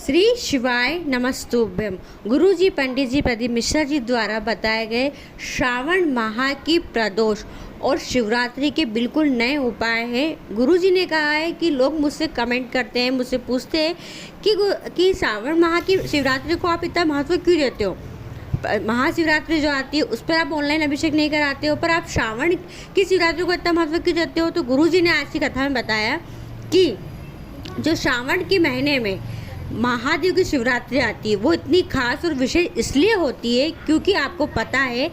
श्री शिवाय नमस्तुभ्यम। गुरु जी पंडित जी प्रदीप मिश्रा जी द्वारा बताए गए श्रावण माह की प्रदोष और शिवरात्रि के बिल्कुल नए उपाय हैं। गुरु जी ने कहा है कि लोग मुझसे कमेंट करते हैं, मुझसे पूछते हैं कि श्रावण माह की शिवरात्रि को आप इतना महत्व क्यों देते हो। महाशिवरात्रि जो आती है उस पर आप ऑनलाइन अभिषेक नहीं कराते हो, पर आप श्रावण की शिवरात्रि को इतना महत्व क्यों देते हो। तो गुरु जी ने आज की कथा में बताया कि जो श्रावण के महीने में महादेव की शिवरात्रि आती है वो इतनी खास और विशेष इसलिए होती है क्योंकि आपको पता है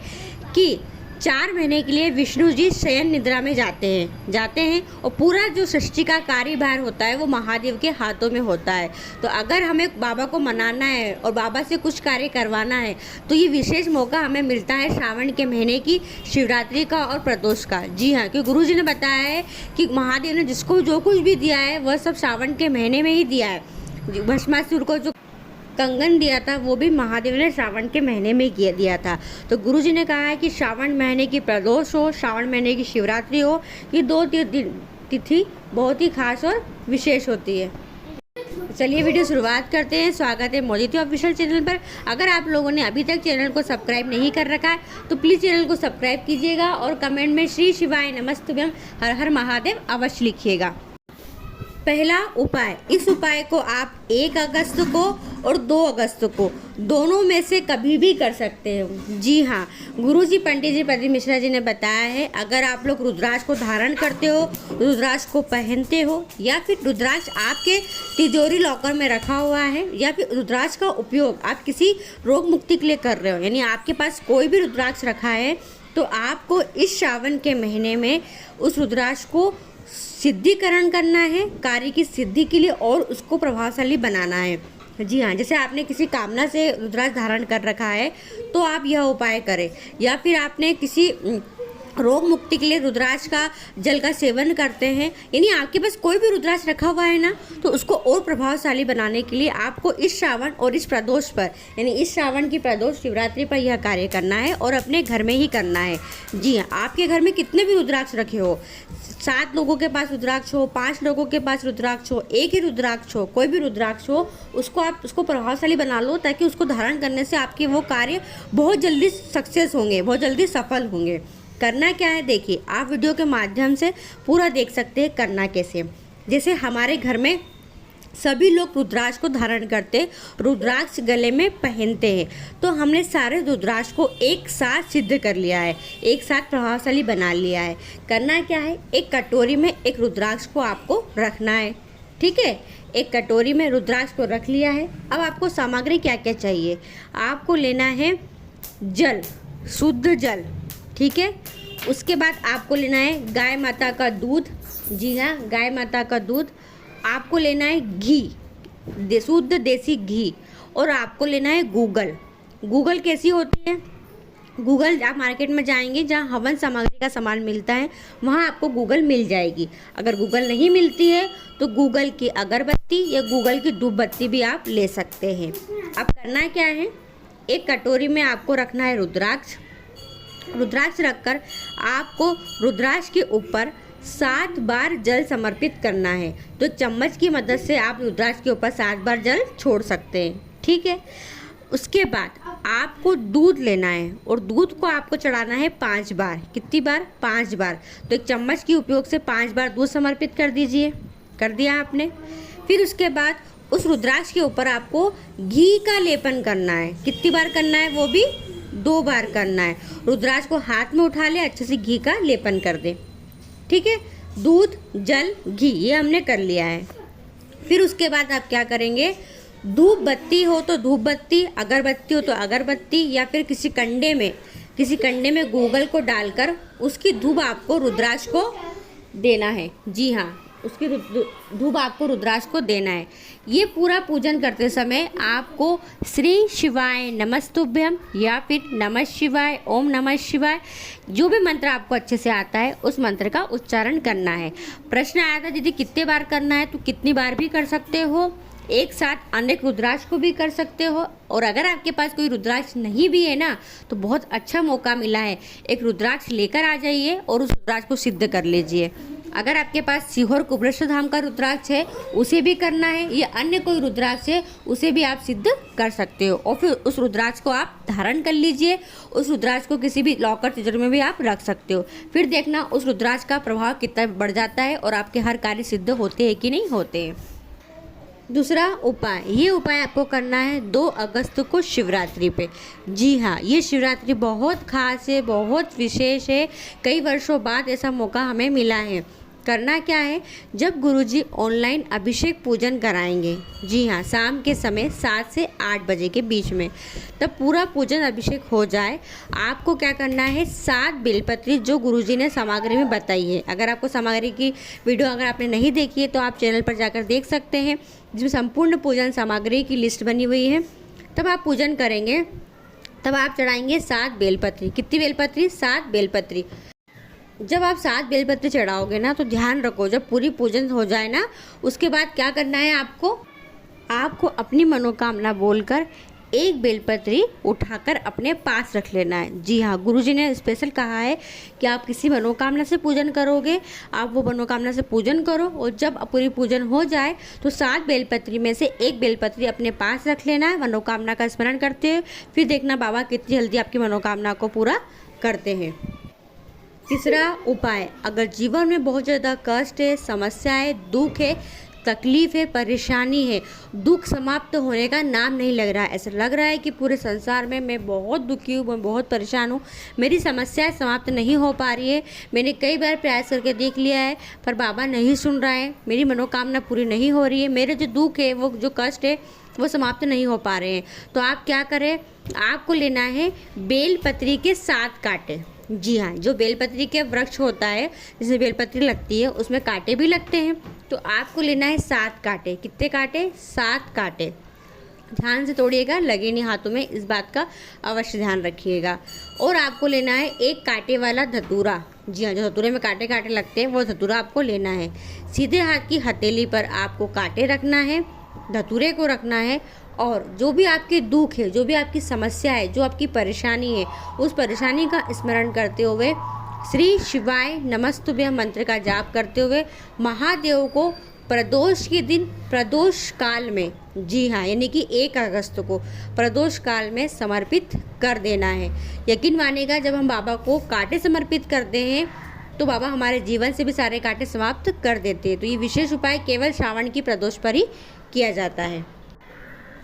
कि 4 महीने के लिए विष्णु जी शयन निद्रा में जाते हैं और पूरा जो सृष्टि का कार्यभार होता है वो महादेव के हाथों में होता है। तो अगर हमें बाबा को मनाना है और बाबा से कुछ कार्य करवाना है तो ये विशेष मौका हमें मिलता है श्रावण के महीने की शिवरात्रि का और प्रदोष का। जी हाँ, क्योंकि गुरु जी ने बताया है कि महादेव ने जिसको जो कुछ भी दिया है वह सब श्रावण के महीने में ही दिया है। भस्मासुर को जो कंगन दिया था वो भी महादेव ने श्रावण के महीने में दिया था। तो गुरु जी ने कहा है कि श्रावण महीने की प्रदोष हो, श्रावण महीने की शिवरात्रि हो, ये 2 तिथि बहुत ही खास और विशेष होती है। चलिए वीडियो शुरुआत करते हैं। स्वागत है मोदिती ऑफिशियल चैनल पर। अगर आप लोगों ने अभी तक चैनल को सब्सक्राइब नहीं कर रखा है तो प्लीज़ चैनल को सब्सक्राइब कीजिएगा और कमेंट में श्री शिवाय नमस्तुभ्यम हर हर महादेव अवश्य लिखिएगा। पहला उपाय, इस उपाय को आप 1 अगस्त को और 2 अगस्त को दोनों में से कभी भी कर सकते हो। जी हाँ, गुरु जी पंडित जी प्रदीप मिश्रा जी ने बताया है अगर आप लोग रुद्राक्ष को धारण करते हो, रुद्राक्ष को पहनते हो या फिर रुद्राक्ष आपके तिजोरी लॉकर में रखा हुआ है या फिर रुद्राक्ष का उपयोग आप किसी रोग मुक्ति के लिए कर रहे हो, यानी आपके पास कोई भी रुद्राक्ष रखा है तो आपको इस श्रावण के महीने में उस रुद्राक्ष को सिद्धिकरण करना है, कार्य की सिद्धि के लिए, और उसको प्रभावशाली बनाना है। जी हाँ, जैसे आपने किसी कामना से रुद्राक्ष धारण कर रखा है तो आप यह उपाय करें, या फिर आपने किसी रोग मुक्ति के लिए रुद्राक्ष का जल का सेवन करते हैं, यानी आपके पास कोई भी रुद्राक्ष रखा हुआ है ना तो उसको और प्रभावशाली बनाने के लिए आपको इस श्रावण और इस प्रदोष पर, यानी इस श्रावण की प्रदोष शिवरात्रि पर यह कार्य करना है और अपने घर में ही करना है। जी हाँ, आपके घर में कितने भी रुद्राक्ष रखे हो, 7 लोगों के पास रुद्राक्ष हो, 5 लोगों के पास रुद्राक्ष हो, एक ही रुद्राक्ष हो, कोई भी रुद्राक्ष हो, उसको प्रभावशाली बना लो ताकि उसको धारण करने से आपके वो कार्य बहुत जल्दी सक्सेस होंगे, बहुत जल्दी सफल होंगे। करना क्या है देखिए, आप वीडियो के माध्यम से पूरा देख सकते हैं करना कैसे। जैसे हमारे घर में सभी लोग रुद्राक्ष को धारण करते, रुद्राक्ष गले में पहनते हैं, तो हमने सारे रुद्राक्ष को एक साथ सिद्ध कर लिया है, एक साथ प्रभावशाली बना लिया है। करना क्या है, एक कटोरी में एक रुद्राक्ष को आपको रखना है। ठीक है, एक कटोरी में रुद्राक्ष को रख लिया है। अब आपको सामग्री क्या क्या चाहिए, आपको लेना है जल, शुद्ध जल। ठीक है, उसके बाद आपको लेना है गाय माता का दूध। जी हाँ, गाय माता का दूध। आपको लेना है घी, शुद्ध देसी घी, और आपको लेना है गूगल। गूगल कैसी होती है, गूगल आप मार्केट में जाएंगे जहाँ हवन सामग्री का सामान मिलता है वहाँ आपको गूगल मिल जाएगी। अगर गूगल नहीं मिलती है तो गूगल की अगरबत्ती या गूगल की धूप बत्ती भी आप ले सकते हैं। अब करना क्या है, एक कटोरी में आपको रखना है रुद्राक्ष। रुद्राक्ष रखकर आपको रुद्राक्ष के ऊपर 7 बार जल समर्पित करना है। तो चम्मच की मदद से आप रुद्राक्ष के ऊपर 7 बार जल छोड़ सकते हैं। ठीक है, उसके बाद आपको दूध लेना है और दूध को आपको चढ़ाना है 5 बार। कितनी बार, 5 बार। तो एक चम्मच के उपयोग से 5 बार दूध समर्पित कर दीजिए। कर दिया आपने। फिर उसके बाद उस रुद्राक्ष के ऊपर आपको घी का लेपन करना है। कितनी बार करना है, वो भी 2 बार करना है। रुद्राक्ष को हाथ में उठा ले, अच्छे से घी का लेपन कर दे। ठीक है, दूध, जल, घी, ये हमने कर लिया है। फिर उसके बाद आप क्या करेंगे, धूप बत्ती हो तो धूप बत्ती, अगरबत्ती हो तो अगरबत्ती, या फिर किसी कंडे में गूगल को डालकर उसकी धूप आपको रुद्राक्ष को देना है। जी हाँ, उसकी धूप आपको रुद्राक्ष को देना है। ये पूरा पूजन करते समय आपको श्री शिवाय नमस्तुभ्यम या फिर नमः शिवाय, ओम नमः शिवाय, जो भी मंत्र आपको अच्छे से आता है उस मंत्र का उच्चारण करना है। प्रश्न आया था दीदी कितने बार करना है, तो कितनी बार भी कर सकते हो, एक साथ अनेक रुद्राक्ष को भी कर सकते हो। और अगर आपके पास कोई रुद्राक्ष नहीं भी है ना तो बहुत अच्छा मौका मिला है, एक रुद्राक्ष लेकर आ जाइए और उस रुद्राक्ष को सिद्ध कर लीजिए। अगर आपके पास सीहोर कुबरेश्वर धाम का रुद्राक्ष है उसे भी करना है, या अन्य कोई रुद्राक्ष है उसे भी आप सिद्ध कर सकते हो। और फिर उस रुद्राक्ष को आप धारण कर लीजिए। उस रुद्राक्ष को किसी भी लॉकर तिजोरी में भी आप रख सकते हो। फिर देखना उस रुद्राक्ष का प्रभाव कितना बढ़ जाता है और आपके हर कार्य सिद्ध होते हैं कि नहीं होते हैं। दूसरा उपाय, ये उपाय आपको करना है 2 अगस्त को शिवरात्रि पे। जी हाँ, ये शिवरात्रि बहुत खास है, बहुत विशेष है। कई वर्षों बाद ऐसा मौका हमें मिला है। करना क्या है, जब गुरुजी ऑनलाइन अभिषेक पूजन कराएंगे, जी हाँ, शाम के समय 7 से 8 बजे के बीच में, तब पूरा पूजन अभिषेक हो जाए, आपको क्या करना है, 7 बेलपत्री जो गुरुजी ने सामग्री में बताई है। अगर आपको सामग्री की वीडियो अगर आपने नहीं देखी है तो आप चैनल पर जाकर देख सकते हैं, जिसमें संपूर्ण पूजन सामग्री की लिस्ट बनी हुई है। तब आप पूजन करेंगे, तब आप चढ़ाएंगे 7 बेलपत्री। कितनी बेलपत्री? 7 बेलपत्री। जब आप 7 बेलपत्री चढ़ाओगे ना, तो ध्यान रखो, जब पूरी पूजन हो जाए ना, उसके बाद क्या करना है, आपको अपनी मनोकामना बोलकर 1 बेलपत्री उठाकर अपने पास रख लेना है। जी हाँ, गुरुजी ने स्पेशल कहा है कि आप किसी मनोकामना से पूजन करोगे, आप वो मनोकामना से पूजन करो, और जब पूरी पूजन हो जाए तो 7 बेलपत्री में से 1 बेलपत्री अपने पास रख लेना है, मनोकामना का स्मरण करते हुए। फिर देखना बाबा कितनी जल्दी आपकी मनोकामना को पूरा करते हैं। तीसरा उपाय, अगर जीवन में बहुत ज़्यादा कष्ट है, समस्या है, दुख है, तकलीफ है, परेशानी है, दुख समाप्त होने का नाम नहीं लग रहा है, ऐसा लग रहा है कि पूरे संसार में मैं बहुत दुखी हूँ, मैं बहुत परेशान हूँ, मेरी समस्याएं समाप्त नहीं हो पा रही है, मैंने कई बार प्रयास करके देख लिया है पर बाबा नहीं सुन रहा है, मेरी मनोकामना पूरी नहीं हो रही है, मेरे जो दुख है, वो जो कष्ट है, वो समाप्त नहीं हो पा रहे हैं, तो आप क्या करें, आपको लेना है बेलपत्री के 7 कांटे। जी हाँ, जो बेलपत्री के वृक्ष होता है जिसमें बेलपत्री लगती है उसमें कांटे भी लगते हैं, तो आपको लेना है 7 कांटे। कितने कांटे? 7 कांटे। ध्यान से तोड़िएगा, लगे नहीं हाथों में, इस बात का अवश्य ध्यान रखिएगा। और आपको लेना है 1 कांटे वाला धतूरा। जी हाँ, जो धतूरे में कांटे कांटे लगते हैं वो धतूरा आपको लेना है। सीधे हाथ की हथेली पर आपको कांटे रखना है, धतूरे को रखना है, और जो भी आपके दुख है, जो भी आपकी समस्या है, जो आपकी परेशानी है, उस परेशानी का स्मरण करते हुए श्री शिवाय नमस्तुभ्यं मंत्र का जाप करते हुए महादेव को प्रदोष के दिन, प्रदोष काल में, जी हाँ, यानी कि 1 अगस्त को प्रदोष काल में समर्पित कर देना है। यकीन मानिएगा, जब हम बाबा को कांटे समर्पित करते हैं तो बाबा हमारे जीवन से भी सारे कांटे समाप्त कर देते हैं। तो ये विशेष उपाय केवल श्रावण की प्रदोष पर ही किया जाता है।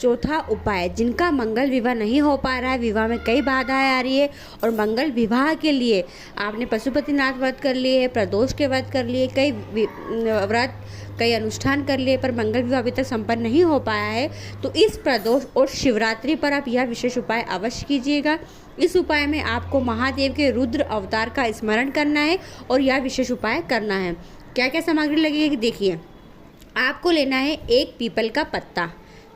चौथा उपाय, जिनका मंगल विवाह नहीं हो पा रहा है, विवाह में कई बाधाएं आ रही है, और मंगल विवाह के लिए आपने पशुपतिनाथ व्रत कर लिए, प्रदोष के व्रत कर लिए, कई व्रत, कई अनुष्ठान कर लिए, पर मंगल विवाह अभी तक संपन्न नहीं हो पाया है, तो इस प्रदोष और शिवरात्रि पर आप यह विशेष उपाय अवश्य कीजिएगा। इस उपाय में आपको महादेव के रुद्र अवतार का स्मरण करना है और यह विशेष उपाय करना है। क्या क्या सामग्री लगेगी देखिए, आपको लेना है 1 पीपल का पत्ता।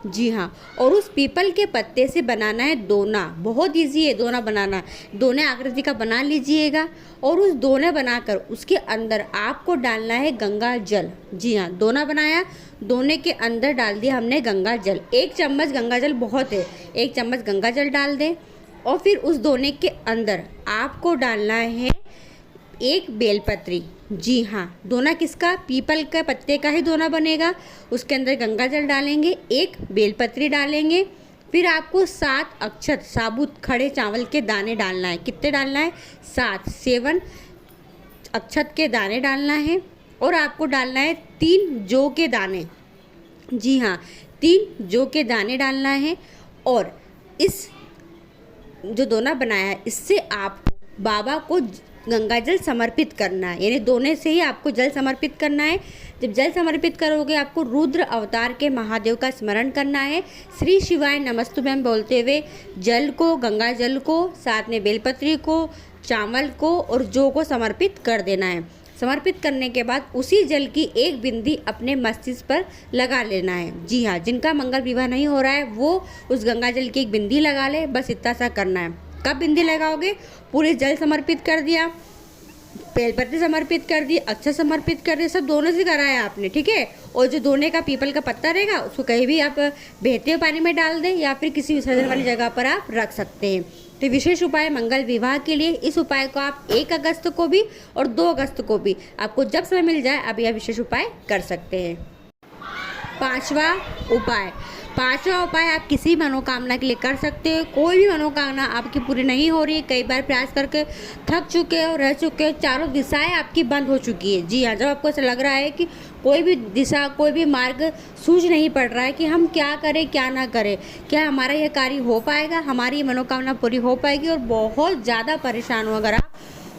जी हाँ, और उस पीपल के पत्ते से बनाना है दोना। बहुत इजी है दोना बनाना, दोने आकृति का बना लीजिएगा, और उस दोने बनाकर उसके अंदर आपको डालना है गंगा जल। जी हाँ, दोना बनाया, दोने के अंदर डाल दिया हमने गंगा जल। 1 चम्मच गंगा जल बहुत है, 1 चम्मच गंगा जल डाल दें, और फिर उस दोने के अंदर आपको डालना है 1 बेलपत्री। जी हाँ, दोना किसका? पीपल के पत्ते का ही दोना बनेगा। उसके अंदर गंगा जल डालेंगे, 1 बेलपत्री डालेंगे, फिर आपको 7 अक्षत साबुत खड़े चावल के दाने डालना है। कितने डालना है? 7 अक्षत के दाने डालना है, और आपको डालना है 3 जौ के दाने। जी हाँ, 3 जौ के दाने डालना है, और इस जो दोना बनाया है इससे आपको बाबा को गंगा जल समर्पित करना है, यानी दोने से ही आपको जल समर्पित करना है। जब जल समर्पित करोगे आपको रुद्र अवतार के महादेव का स्मरण करना है, श्री शिवाय नमस्तुभ्यं बोलते हुए जल को, गंगा जल को, साथ में बेलपत्री को, चावल को और जौ को समर्पित कर देना है। समर्पित करने के बाद उसी जल की 1 बिंदी अपने मस्तिष्क पर लगा लेना है। जी हाँ, जिनका मंगल विवाह नहीं हो रहा है वो उस गंगा जल की 1 बिंदी लगा ले, बस इतना सा करना है। कब बिंदी लगाओगे? पूरे जल समर्पित कर दिया, बेलपत्री समर्पित कर दी, अक्षत समर्पित कर दिया, सब दोनों से कराया आपने, ठीक है। और जो दोने का पीपल का पत्ता रहेगा उसको कहीं भी आप बहते हुए पानी में डाल दें, या फिर किसी विसर्जन वाली जगह पर आप रख सकते हैं। तो विशेष उपाय मंगल विवाह के लिए इस उपाय को आप 1 अगस्त को भी और 2 अगस्त को भी, आपको जब समय मिल जाए आप यह विशेष उपाय कर सकते हैं। पांचवा उपाय आप किसी मनोकामना के लिए कर सकते हो। कोई भी मनोकामना आपकी पूरी नहीं हो रही, कई बार प्रयास करके थक चुके हो, रह चुके हो, चारों दिशाएं आपकी बंद हो चुकी है। जी हाँ, जब आपको ऐसा लग रहा है कि कोई भी दिशा, कोई भी मार्ग सूझ नहीं पड़ रहा है कि हम क्या करें क्या ना करें, क्या हमारा यह कार्य हो पाएगा, हमारी मनोकामना पूरी हो पाएगी, और बहुत ज़्यादा परेशान हो अगर आप,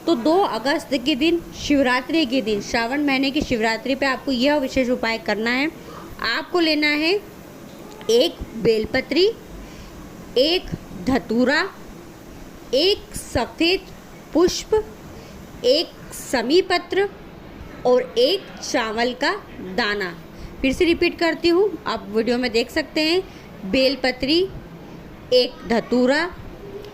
तो 2 अगस्त के दिन, शिवरात्रि के दिन, श्रावण महीने की शिवरात्रि पे आपको यह विशेष उपाय करना है। आपको लेना है 1 बेलपत्री, 1 धतूरा, 1 सफ़ेद पुष्प, 1 समी पत्र और 1 चावल का दाना। फिर से रिपीट करती हूँ, आप वीडियो में देख सकते हैं। बेलपत्री, 1 धतूरा,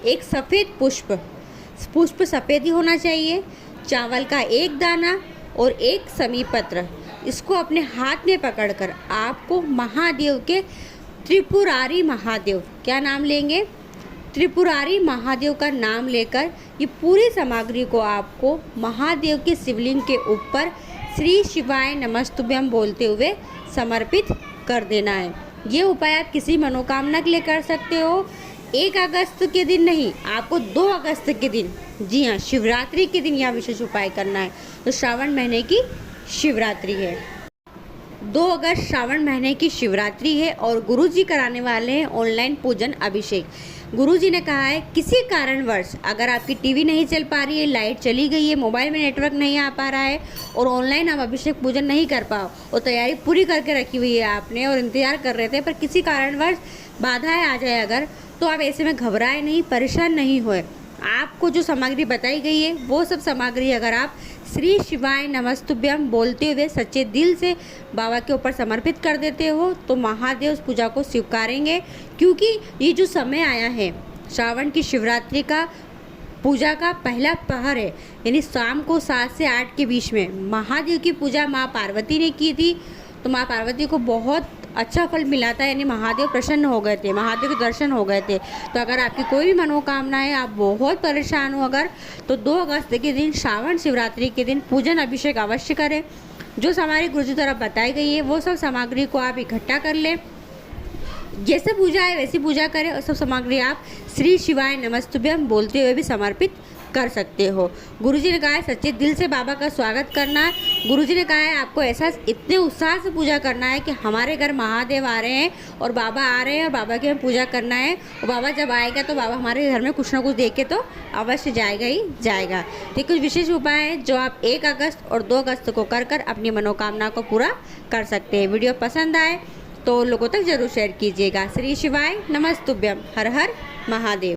1 सफ़ेद पुष्प सफ़ेद ही होना चाहिए, चावल का 1 दाना और 1 समी पत्र। इसको अपने हाथ में पकड़कर आपको महादेव के, त्रिपुरारी महादेव, क्या नाम लेंगे? त्रिपुरारी महादेव का नाम लेकर ये पूरी सामग्री को आपको महादेव के शिवलिंग के ऊपर श्री शिवाय नमस्तुभ्यम बोलते हुए समर्पित कर देना है। ये उपाय आप किसी मनोकामना के लिए कर सकते हो। 1 अगस्त के दिन नहीं, आपको 2 अगस्त के दिन, जी हाँ, शिवरात्रि के दिन यह विशेष उपाय करना है। तो श्रावण महीने की शिवरात्रि है, 2 अगस्त श्रावण महीने की शिवरात्रि है, और गुरुजी कराने वाले हैं ऑनलाइन पूजन अभिषेक। गुरुजी ने कहा है किसी कारणवश अगर आपकी टीवी नहीं चल पा रही है, लाइट चली गई है, मोबाइल में नेटवर्क नहीं आ पा रहा है और ऑनलाइन आप अभिषेक पूजन नहीं कर पाओ, और तैयारी पूरी करके रखी हुई है आपने और इंतजार कर रहे थे, पर किसी कारणवश बाधाएं आ जाए अगर, तो आप ऐसे में घबराए नहीं, परेशान नहीं हुए। आपको जो सामग्री बताई गई है वो सब सामग्री अगर आप श्री शिवाय नमस्तुभ्यम बोलते हुए सच्चे दिल से बाबा के ऊपर समर्पित कर देते हो, तो महादेव उस पूजा को स्वीकारेंगे। क्योंकि ये जो समय आया है श्रावण की शिवरात्रि का पूजा का पहला पहर है, यानी शाम को 7 से 8 के बीच में महादेव की पूजा माँ पार्वती ने की थी, तो माँ पार्वती को बहुत अच्छा फल मिला था, यानी महादेव प्रसन्न हो गए थे, महादेव के दर्शन हो गए थे। तो अगर आपकी कोई भी मनोकामना है, आप बहुत परेशान हो अगर, तो 2 अगस्त के दिन, श्रावण शिवरात्रि के दिन पूजन अभिषेक अवश्य करें। जो सामग्री गुरुजी द्वारा बताई गई है वो सब सामग्री को आप इकट्ठा कर लें, जैसे पूजा है वैसी पूजा करें, और सब सामग्री आप श्री शिवाय नमस्तुभ्यम बोलते हुए भी समर्पित कर सकते हो। गुरुजी ने कहा है सच्चे दिल से बाबा का स्वागत करना है। गुरुजी ने कहा है आपको ऐसा इतने उत्साह से पूजा करना है कि हमारे घर महादेव आ रहे हैं और बाबा आ रहे हैं और बाबा की हमें पूजा करना है, और बाबा जब आएगा तो बाबा हमारे घर में कुछ ना कुछ देख के तो अवश्य जाएगा ही जाएगा। तो कुछ विशेष उपाय हैं जो आप 1 अगस्त और 2 अगस्त को कर अपनी मनोकामना को पूरा कर सकते हैं। वीडियो पसंद आए तो लोगों तक जरूर शेयर कीजिएगा। श्री शिवाय नमस्तुभ्यम। हर हर महादेव।